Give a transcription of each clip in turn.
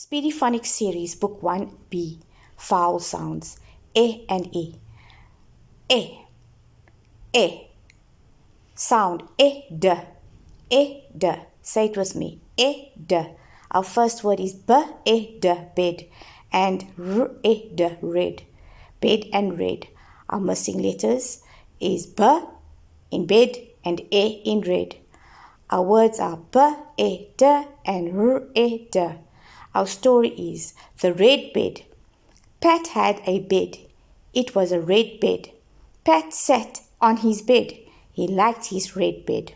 Speedy Phonics Series, Book 1B, Vowel Sounds, E and E. E, E. Sound, E, D, E, D. Say it with me, E, D. Our first word is B, E, D, bed, and R, E, D, red. Bed and red. Our missing letters is B in bed and E in red. Our words are B, E, D, and R, E, D. Our story is The Red Bed. Pat had a bed. It was a red bed. Pat sat on his bed. He liked his red bed.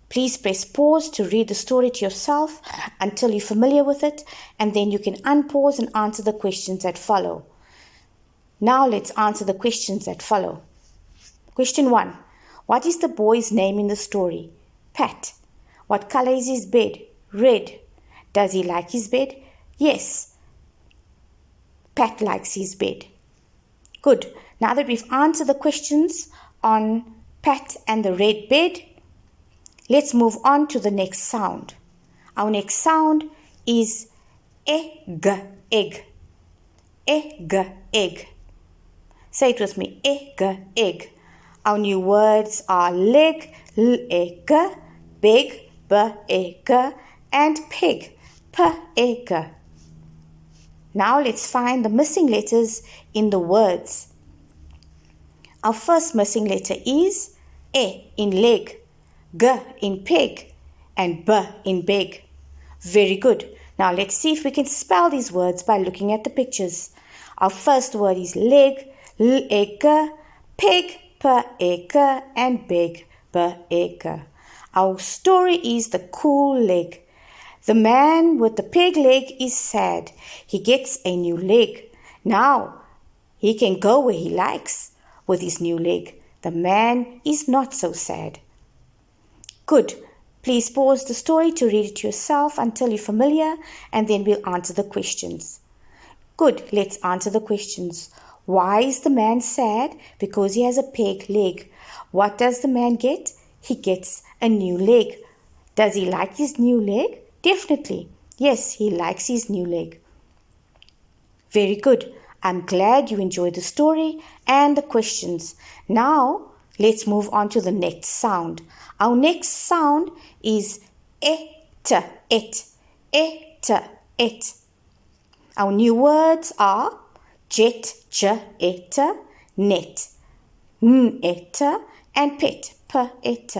Please press pause to read the story to yourself until you're familiar with it, and then you can unpause and answer the questions that follow. Now let's answer the questions that follow. Question 1. What is the boy's name in the story? Pat. What color is his bed? Red. Does he like his bed? Yes. Pat likes his bed. Good. Now that we've answered the questions on Pat and the red bed, let's move on to the next sound. Our next sound is egg, egg. Egg, egg. Say it with me, egg, egg. Our new words are leg, l-egg, beg, b-egg, and pig, p-egg. Now let's find the missing letters in the words. Our first missing letter is E in leg, G in pig, and B in beg. Very good. Now let's see if we can spell these words by looking at the pictures. Our first word is leg, l-egg, pig, p-egg, and beg, b-egg. Our story is The Cool Leg. The man with the peg leg is sad. He gets a new leg. Now he can go where he likes with his new leg. The man is not so sad. Good. Please pause the story to read it to yourself until you're familiar, and then we'll answer the questions. Good. Let's answer the questions. Why is the man sad? Because he has a peg leg. What does the man get? He gets a new leg. Does he like his new leg? Definitely. Yes, he likes his new leg. Very good. I'm glad you enjoyed the story and the questions. Now, let's move on to the next sound. Our next sound is et, et, et, et. Our new words are jet, j, et, net, n, et, and pet, p, et.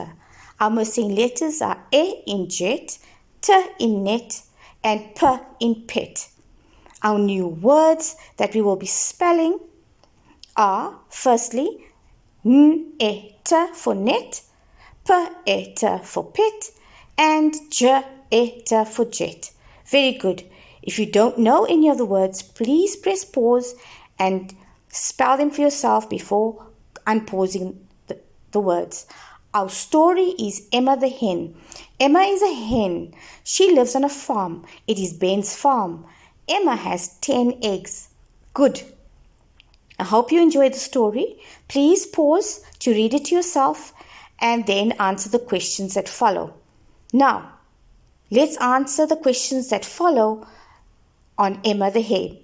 Our missing letters are E in jet, T in net, and P in pet. Our new words that we will be spelling are, firstly, N-et for net, P-et for pet, and J-et for jet. Very good. If you don't know any of the words, please press pause and spell them for yourself before unpausing the words. Our story is Emma the hen. Emma is a hen. She lives on a farm. It is Ben's farm. Emma has 10 eggs. Good. I hope you enjoyed the story. Please pause to read it to yourself and then answer the questions that follow. Now, let's answer the questions that follow on Emma the hen.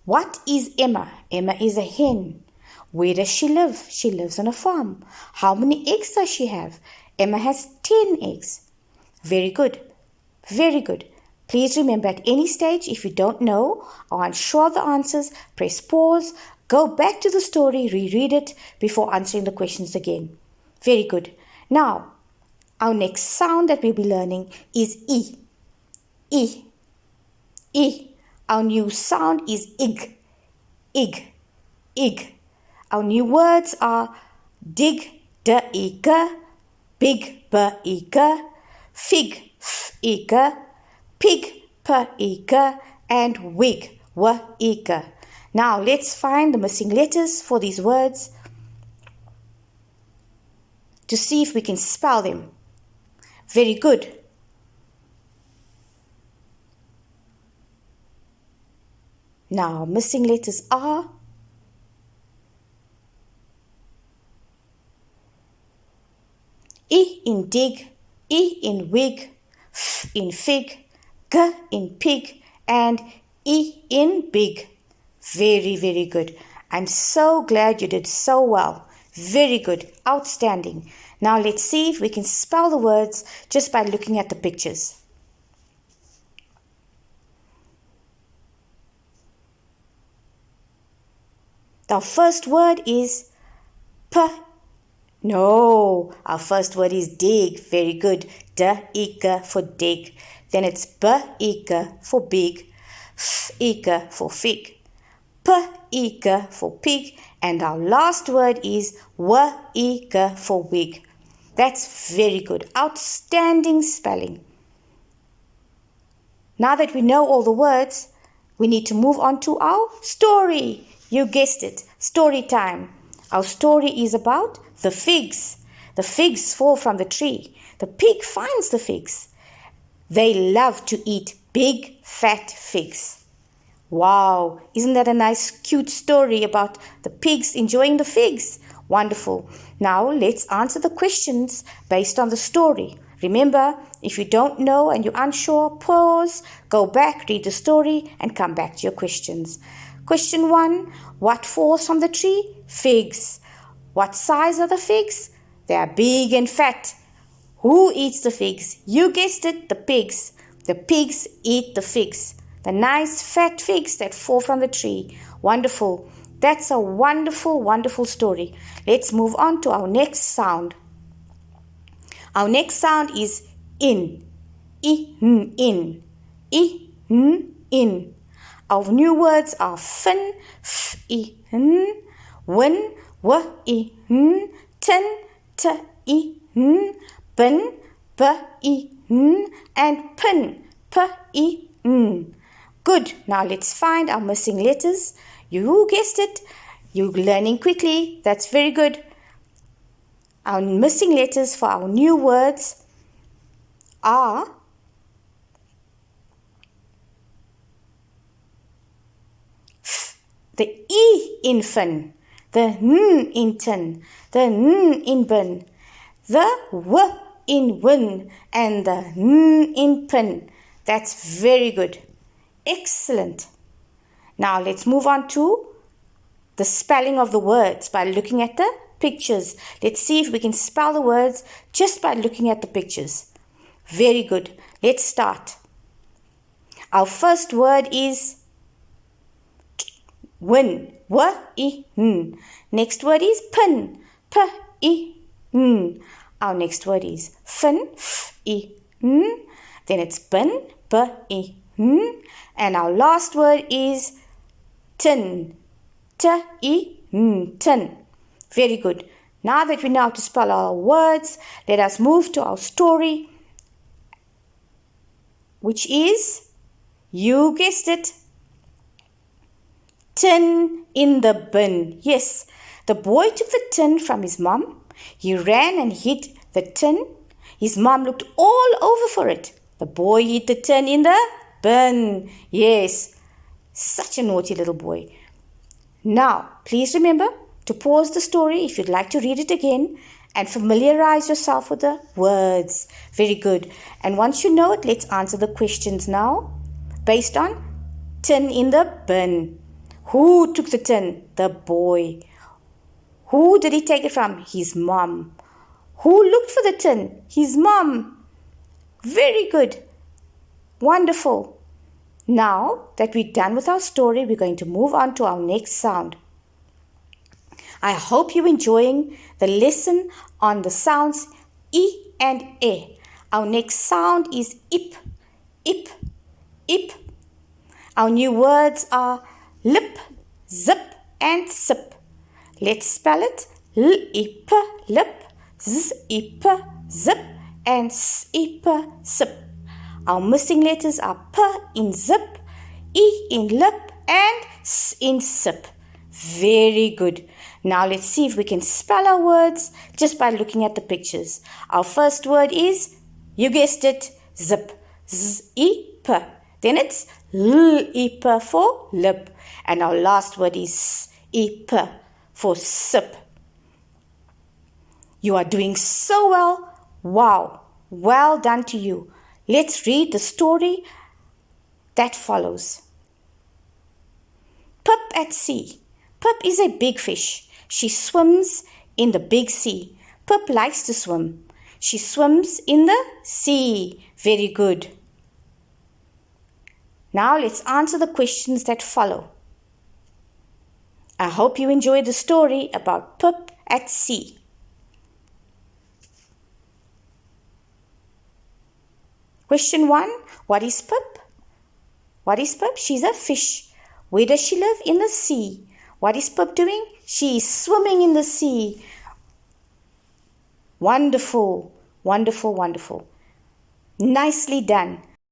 What is Emma? Emma is a hen. Where does she live? She lives on a farm. How many eggs does she have? Emma has 10 eggs. Very good. Very good. Please remember, at any stage, if you don't know or unsure of the answers, press pause, go back to the story, reread it before answering the questions again. Very good. Now, our next sound that we'll be learning is E. E. E. Our new sound is ig. Ig. Ig. Our new words are dig, d-ig, big, b-ig, fig, f-ig, pig, p-ig, and wig, w-ig. Now let's find the missing letters for these words to see if we can spell them. Very good. Now missing letters are E in dig, E in wig, F in fig, G in pig, and E in big. Very, very good. I'm so glad you did so well. Very good. Outstanding. Now let's see if we can spell the words just by looking at the pictures. Our first word is P. No, our first word is dig. Very good. D-I-G for dig. Then it's B-I-G for big. F-I-G for fig. P-I-G for pig. And our last word is W-I-G for wig. That's very good. Outstanding spelling. Now that we know all the words, we need to move on to our story. You guessed it, story time. Our story is about the figs. The figs fall from the tree. The pig finds the figs. They love to eat big, fat figs. Wow, isn't that a nice, cute story about the pigs enjoying the figs? Wonderful. Now let's answer the questions based on the story. Remember, if you don't know and you're unsure, pause, go back, read the story, and come back to your questions. Question 1. What falls from the tree? Figs. What size are the figs? They are big and fat. Who eats the figs? You guessed it, the pigs. The pigs eat the figs. The nice fat figs that fall from the tree. Wonderful. That's a wonderful, wonderful story. Let's move on to our next sound. Our next sound is in. In. In. Our new words are fin, f-i-n, win, w-i-n, tin, t-i-n, bin, b-i-n, and pin, p-i-n. Good. Now let's find our missing letters. You guessed it. You're learning quickly. That's very good. Our missing letters for our new words are F, the E in fin, the N in tin, the N in bin, the W in win, and the N in pin. That's very good. Excellent. Now let's move on to the spelling of the words by looking at the pictures. Let's see if we can spell the words just by looking at the pictures. Very good. Let's start. Our first word is win. W-I-N. Next word is pin. P-I-N. Our next word is fin. F-I-N. Then it's bin. B-I-N. And our last word is tin. T-I-N. Tin. Very good. Now that we know how to spell our words, let us move to our story, which is, you guessed it, tin in the bin. Yes, the boy took the tin from his mom. He ran and hid the tin. His mom looked all over for it. The boy hid the tin in the bin. Yes, such a naughty little boy. Now, please remember to pause the story if you'd like to read it again and familiarize yourself with the words. Very good. And once you know it, let's answer the questions now based on tin in the bin. Who took the tin? The boy. Who did he take it from? His mom. Who looked for the tin? His mom. Very good. Wonderful. Now that we're done with our story, we're going to move on to our next sound. I hope you're enjoying the lesson on the sounds E and E. Our next sound is ip, ip, ip. Our new words are lip, zip, and sip. Let's spell it. L-ip, lip, z-ip, zip, and s-ip, sip. Our missing letters are P in zip, E in lip, and S in sip. Very good. Now let's see if we can spell our words just by looking at the pictures. Our first word is, you guessed it, zip. Z-I-P. Then it's L-I-P for lip. And our last word is S-I-P for sip. You are doing so well. Wow. Well done to you. Let's read the story that follows. Pip at sea. Pip is a big fish. She swims in the big sea. Pip likes to swim. She swims in the sea. Very good. Now let's answer the questions that follow. I hope you enjoyed the story about Pip at sea. Question 1. What is Pip? What is Pip? She's a fish. Where does she live? In the sea. What is Pip doing? She is swimming in the sea. Wonderful, wonderful, wonderful. Nicely done.